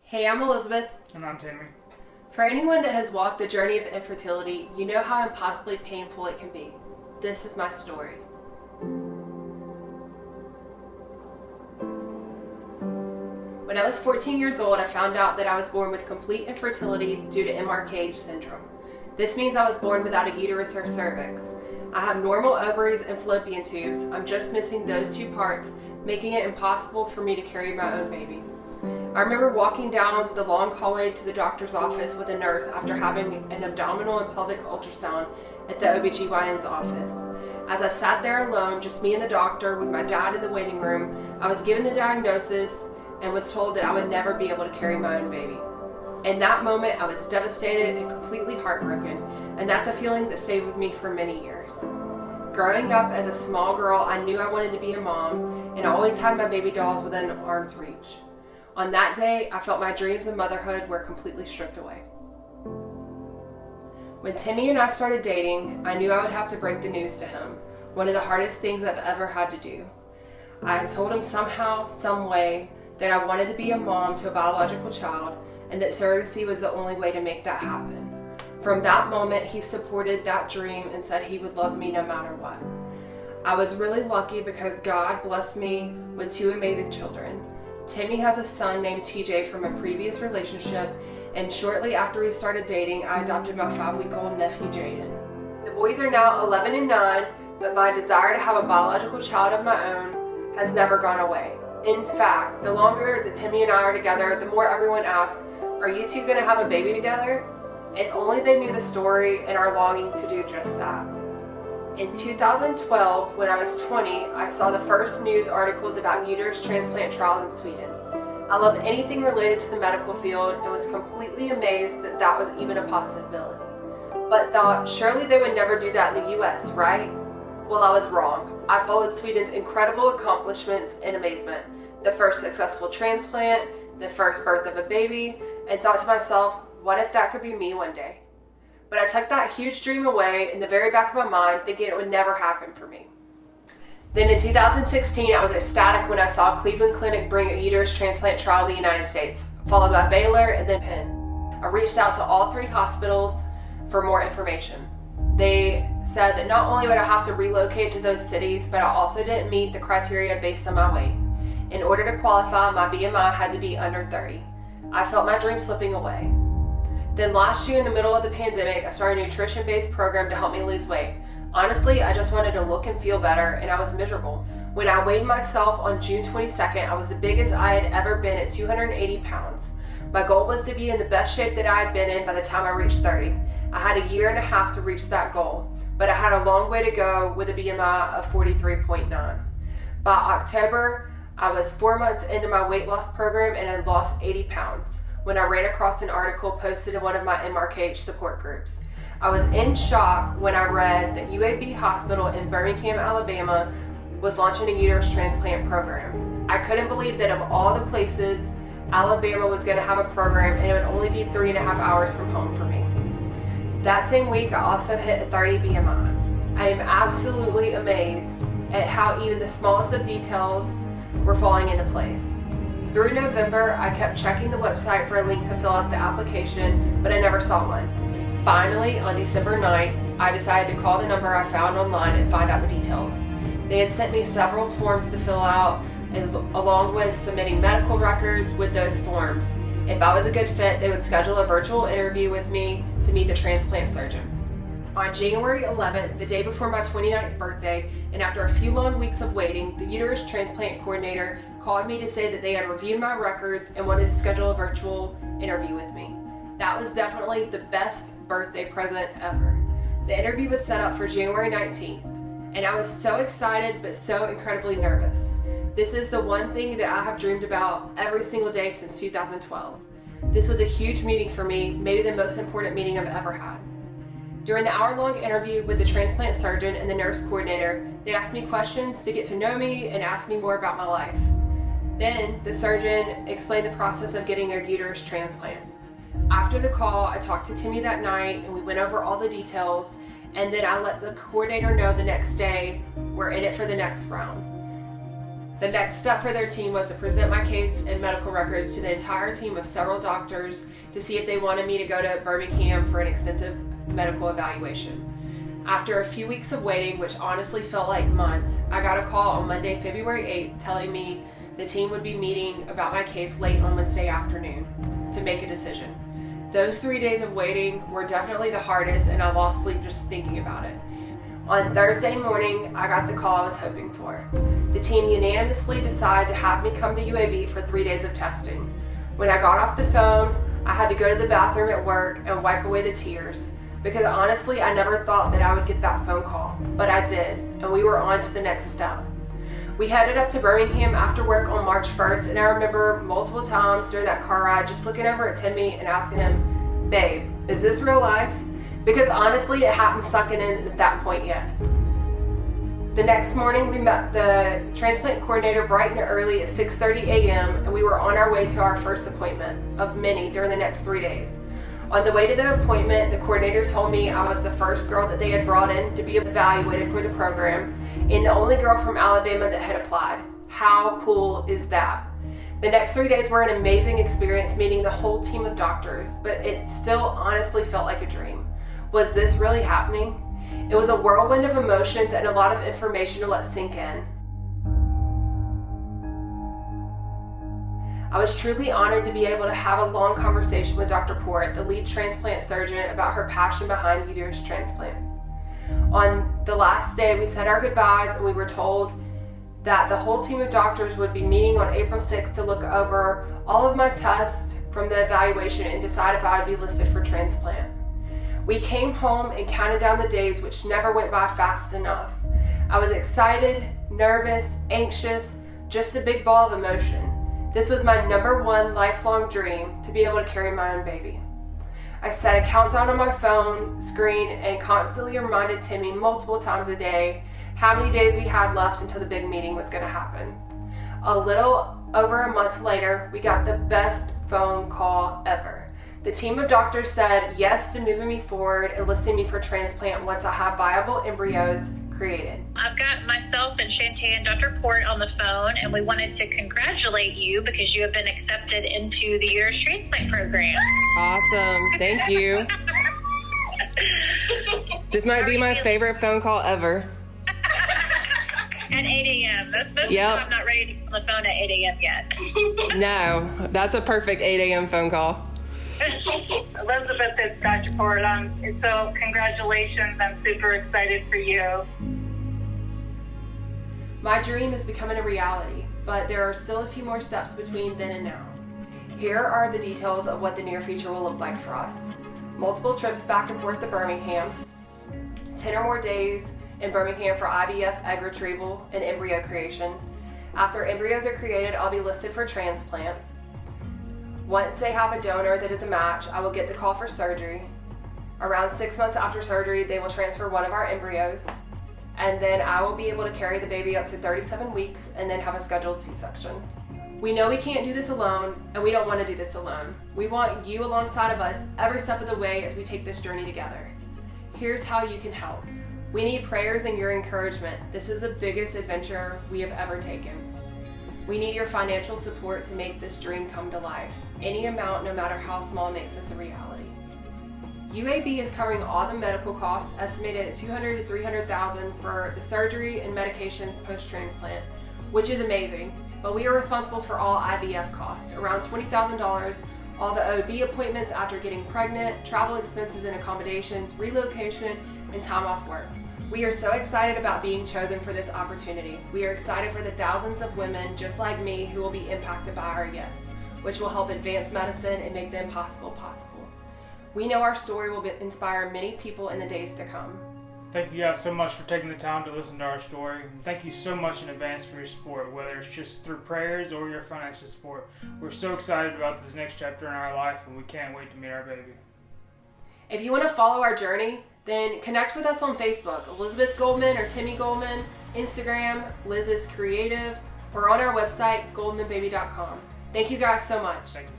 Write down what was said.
Hey, I'm Elizabeth. And I'm Tammy. For anyone that has walked the journey of infertility, you know how impossibly painful it can be. This is my story. When I was 14 years old, I found out that I was born with complete infertility due to MRKH syndrome. This means I was born without a uterus or cervix. I have normal ovaries and fallopian tubes. I'm just missing those two parts, making it impossible for me to carry my own baby. I remember walking down the long hallway to the doctor's office with a nurse after having an abdominal and pelvic ultrasound at the OBGYN's office. As I sat there alone, just me and the doctor with my dad in the waiting room, I was given the diagnosis and was told that I would never be able to carry my own baby. In that moment, I was devastated and completely heartbroken, and that's a feeling that stayed with me for many years. Growing up as a small girl, I knew I wanted to be a mom, and I always had my baby dolls within arm's reach. On that day, I felt my dreams of motherhood were completely stripped away. When Timmy and I started dating, I knew I would have to break the news to him, one of the hardest things I've ever had to do. I told him somehow, some way, that I wanted to be a mom to a biological child, and that surrogacy was the only way to make that happen. From that moment, he supported that dream and said he would love me no matter what. I was really lucky because God blessed me with two amazing children. Timmy has a son named TJ from a previous relationship, and shortly after we started dating, I adopted my 5-week-old nephew, Jaden. The boys are now 11 and 9, but my desire to have a biological child of my own has never gone away. In fact, the longer that Timmy and I are together, the more everyone asks, "Are you two gonna have a baby together?" If only they knew the story and our longing to do just that. In 2012, when I was 20, I saw the first news articles about uterus transplant trials in Sweden. I love anything related to the medical field and was completely amazed that that was even a possibility. But thought, surely they would never do that in the US, right? Well, I was wrong. I followed Sweden's incredible accomplishments in amazement. The first successful transplant, the first birth of a baby, and thought to myself, what if that could be me one day? But I took that huge dream away in the very back of my mind, thinking it would never happen for me. Then in 2016, I was ecstatic when I saw Cleveland Clinic bring a uterus transplant trial to the United States, followed by Baylor and then Penn. I reached out to all 3 hospitals for more information. They said that not only would I have to relocate to those cities, but I also didn't meet the criteria based on my weight. In order to qualify, my BMI had to be under 30. I felt my dream slipping away. Then last year in the middle of the pandemic, I started a nutrition-based program to help me lose weight. Honestly, I just wanted to look and feel better, and I was miserable. When I weighed myself on June 22nd, I was the biggest I had ever been at 280 pounds. My goal was to be in the best shape that I had been in by the time I reached 30. I had a year and a half to reach that goal, but I had a long way to go with a BMI of 43.9. By October, I was 4 months into my weight loss program and had lost 80 pounds when I ran across an article posted in one of my MRKH support groups. I was in shock when I read that UAB Hospital in Birmingham, Alabama was launching a uterus transplant program. I couldn't believe that of all the places, Alabama was going to have a program and it would only be 3.5 hours from home for me. That same week, I also hit a 30 BMI. I am absolutely amazed at how even the smallest of details were falling into place. Through November, I kept checking the website for a link to fill out the application, but I never saw one. Finally, on December 9th, I decided to call the number I found online and find out the details. They had sent me several forms to fill out, along with submitting medical records with those forms. If I was a good fit, they would schedule a virtual interview with me to meet the transplant surgeon. On January 11th, the day before my 29th birthday, and after a few long weeks of waiting, the uterus transplant coordinator called me to say that they had reviewed my records and wanted to schedule a virtual interview with me. That was definitely the best birthday present ever. The interview was set up for January 19th, and I was so excited but so incredibly nervous. This is the one thing that I have dreamed about every single day since 2012. This was a huge meeting for me, maybe the most important meeting I've ever had. During the hour-long interview with the transplant surgeon and the nurse coordinator, they asked me questions to get to know me and ask me more about my life. Then the surgeon explained the process of getting a uterus transplant. After the call, I talked to Timmy that night and we went over all the details, and then I let the coordinator know the next day we're in it for the next round. The next step for their team was to present my case and medical records to the entire team of several doctors to see if they wanted me to go to Birmingham for an extensive medical evaluation. After a few weeks of waiting, which honestly felt like months, I got a call on Monday, February 8th, telling me the team would be meeting about my case late on Wednesday afternoon to make a decision. Those 3 days of waiting were definitely the hardest, and I lost sleep just thinking about it. On Thursday morning, I got the call I was hoping for. The team unanimously decided to have me come to UAB for 3 days of testing. When I got off the phone, I had to go to the bathroom at work and wipe away the tears, because honestly, I never thought that I would get that phone call, but I did, and we were on to the next step. We headed up to Birmingham after work on March 1st, and I remember multiple times during that car ride just looking over at Timmy and asking him, "Babe, is this real life?" Because honestly, it hadn't sunk in at that point yet. The next morning, we met the transplant coordinator bright and early at 6:30 a.m., and we were on our way to our first appointment of many during the next 3 days. On the way to the appointment, the coordinator told me I was the first girl that they had brought in to be evaluated for the program, and the only girl from Alabama that had applied. How cool is that? The next 3 days were an amazing experience meeting the whole team of doctors, but it still honestly felt like a dream. Was this really happening? It was a whirlwind of emotions and a lot of information to let sink in. I was truly honored to be able to have a long conversation with Dr. Port, the lead transplant surgeon, about her passion behind uterus transplant. On the last day, we said our goodbyes, and we were told that the whole team of doctors would be meeting on April 6th to look over all of my tests from the evaluation and decide if I would be listed for transplant. We came home and counted down the days, which never went by fast enough. I was excited, nervous, anxious, just a big ball of emotion. This was my number one lifelong dream, to be able to carry my own baby. I set a countdown on my phone screen and constantly reminded Timmy multiple times a day how many days we had left until the big meeting was going to happen. A little over a month later, we got the best phone call ever. The team of doctors said yes to moving me forward and listing me for transplant once I have viable embryos created. I've got myself and Shantae and Dr. Port on the phone, and we wanted to congratulate you because you have been accepted into the uterus transplant program. Awesome. Thank you. This might be my favorite phone call ever. At 8 a.m. That's Yep. I'm not ready to get on the phone at 8 a.m. yet. No, that's a perfect 8 a.m. phone call. Elizabeth, it's Dr. Port. So congratulations. I'm super excited for you. My dream is becoming a reality, but there are still a few more steps between then and now. Here are the details of what the near future will look like for us. Multiple trips back and forth to Birmingham, 10 or more days in Birmingham for IVF egg retrieval and embryo creation. After embryos are created, I'll be listed for transplant. Once they have a donor that is a match, I will get the call for surgery. Around 6 months after surgery, they will transfer one of our embryos, and then I will be able to carry the baby up to 37 weeks and then have a scheduled C-section. We know we can't do this alone, and we don't want to do this alone. We want you alongside of us every step of the way as we take this journey together. Here's how you can help. We need prayers and your encouragement. This is the biggest adventure we have ever taken. We need your financial support to make this dream come to life. Any amount, no matter how small, makes this a reality. UAB is covering all the medical costs, estimated at $200,000 to $300,000 for the surgery and medications post-transplant, which is amazing. But we are responsible for all IVF costs, around $20,000, all the OB appointments after getting pregnant, travel expenses and accommodations, relocation, and time off work. We are so excited about being chosen for this opportunity. We are excited for the thousands of women just like me who will be impacted by our yes, which will help advance medicine and make the impossible possible. We know our story will inspire many people in the days to come. Thank you guys so much for taking the time to listen to our story. Thank you so much in advance for your support, whether it's just through prayers or your financial support. We're so excited about this next chapter in our life, and we can't wait to meet our baby. If you want to follow our journey, then connect with us on Facebook, Elizabeth Goldman or Timmy Goldman, Instagram, Liz is Creative, or on our website, goldmanbaby.com. Thank you guys so much. Thank you.